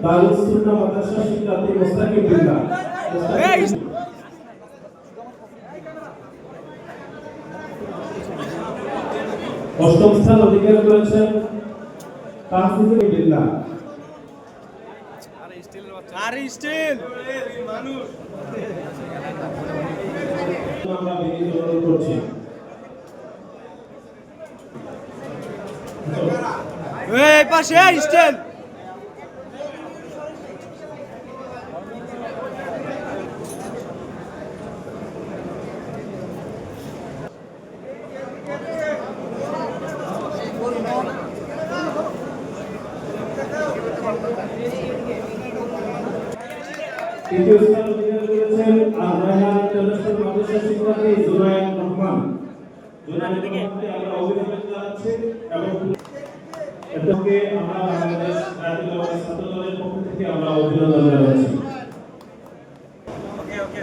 দারুস সুন্নাহ মাদ্রাসা শিক্ষার্থী মোস্তাকিম বিল্লাহ। অষ্টম স্থান অধিকার করেছেন তাহফিজুল বিল্লাহ। আরে স্টিল মানুষ আমরা বিনীত অনুরোধ করছি। এই পাশে স্টিল তৃতীয় স্থান অধিকার করেছেন আর-রায়হান ইন্টারন্যাশনাল মাদ্রাসা শিক্ষার্থী জুনায়েদ রহমান। জুনায়েদ রহমানকে আমরা অভিনন্দন জানাচ্ছি এবং এটাকে আমরা বাংলাদেশ জাতীয়তাবাদী ছাত্র দলের পক্ষ থেকে আমরা অভিনন্দন জানাচ্ছি। ওকে ওকে